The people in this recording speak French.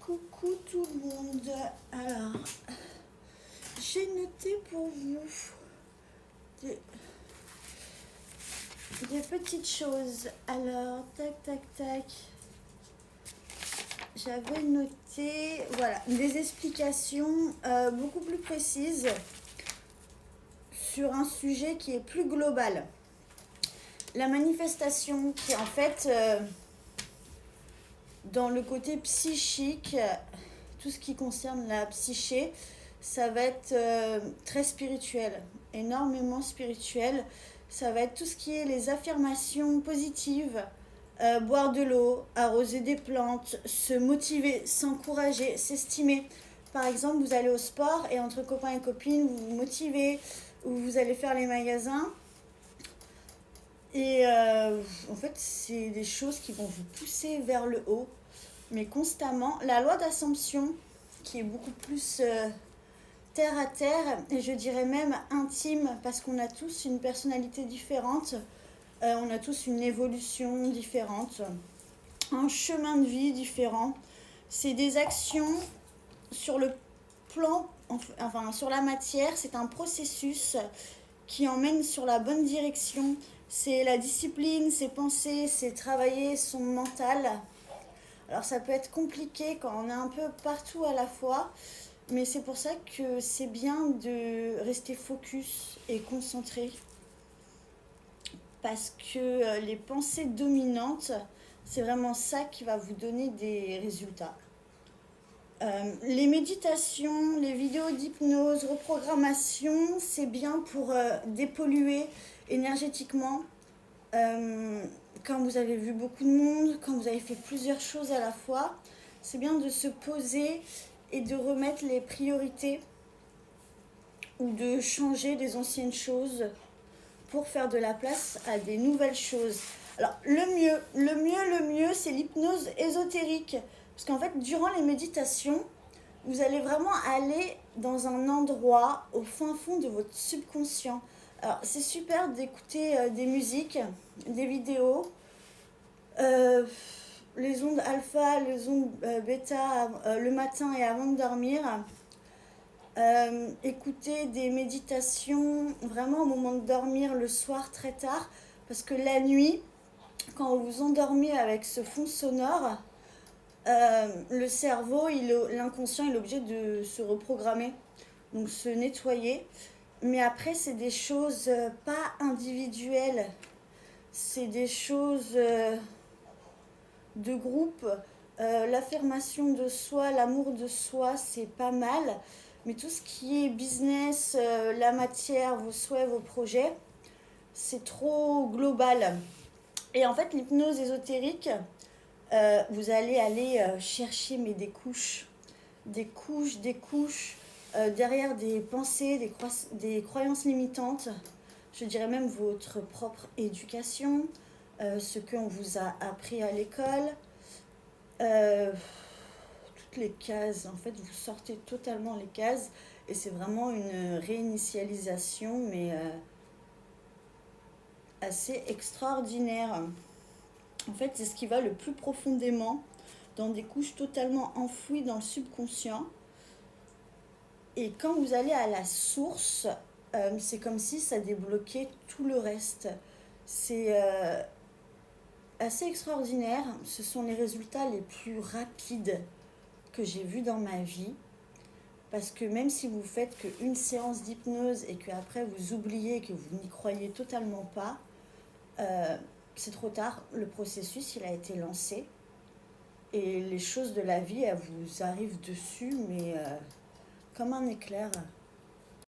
Coucou tout le monde. Alors, j'ai noté pour vous des, des petites choses. Alors, tac, tac, tac. J'avais noté, voilà, des explications beaucoup plus précises sur un sujet qui est plus global. La manifestation qui est en fait dans le côté psychique, tout ce qui concerne la psyché, ça va être très spirituel, énormément spirituel. Ça va être tout ce qui est les affirmations positives, boire de l'eau, arroser des plantes, se motiver, s'encourager, s'estimer. Par exemple, vous allez au sport et entre copains et copines, vous vous motivez, ou vous allez faire les magasins. Et en fait, c'est des choses qui vont vous pousser vers le haut, mais constamment. La loi d'Assomption, qui est beaucoup plus terre à terre, et je dirais même intime, parce qu'on a tous une personnalité différente, on a tous une évolution différente, un chemin de vie différent. C'est des actions sur le plan, enfin sur la matière, c'est un processus qui emmène sur la bonne direction. C'est la discipline, c'est penser, c'est travailler son mental. Alors ça peut être compliqué quand on est un peu partout à la fois, mais c'est pour ça que c'est bien de rester focus et concentré. Parce que les pensées dominantes, c'est vraiment ça qui va vous donner des résultats. Les méditations, les vidéos d'hypnose, reprogrammation, c'est bien pour dépolluer énergétiquement. Quand vous avez vu beaucoup de monde, quand vous avez fait plusieurs choses à la fois, c'est bien de se poser et de remettre les priorités ou de changer des anciennes choses pour faire de la place à des nouvelles choses. Alors, le mieux, c'est l'hypnose ésotérique. Parce qu'en fait, durant les méditations, vous allez vraiment aller dans un endroit au fin fond de votre subconscient. Alors, c'est super d'écouter des musiques, des vidéos, les ondes alpha, les ondes bêta le matin et avant de dormir. Écouter des méditations vraiment au moment de dormir le soir très tard, parce que la nuit, quand vous vous endormez avec ce fond sonore, le cerveau, l'inconscient, il est obligé de se reprogrammer, donc se nettoyer. Mais après, c'est des choses pas individuelles, c'est des choses de groupe. L'affirmation de soi, l'amour de soi, c'est pas mal. Mais tout ce qui est business, la matière, vos souhaits, vos projets, c'est trop global. Et en fait, l'hypnose ésotérique, vous allez aller chercher mais des couches, derrière des pensées, des croyances limitantes. Je dirais même votre propre éducation, ce qu'on vous a appris à l'école. Toutes les cases, en fait, vous sortez totalement les cases et c'est vraiment une réinitialisation, mais assez extraordinaire. En fait, c'est ce qui va le plus profondément dans des couches totalement enfouies dans le subconscient. Et quand vous allez à la source, c'est comme si ça débloquait tout le reste. C'est assez extraordinaire. Ce sont les résultats les plus rapides que j'ai vus dans ma vie. Parce que même si vous faites qu'une séance d'hypnose et qu'après vous oubliez, que vous n'y croyez totalement pas, c'est trop tard. Le processus, il a été lancé. Et les choses de la vie, elles vous arrivent dessus, mais comme un éclair.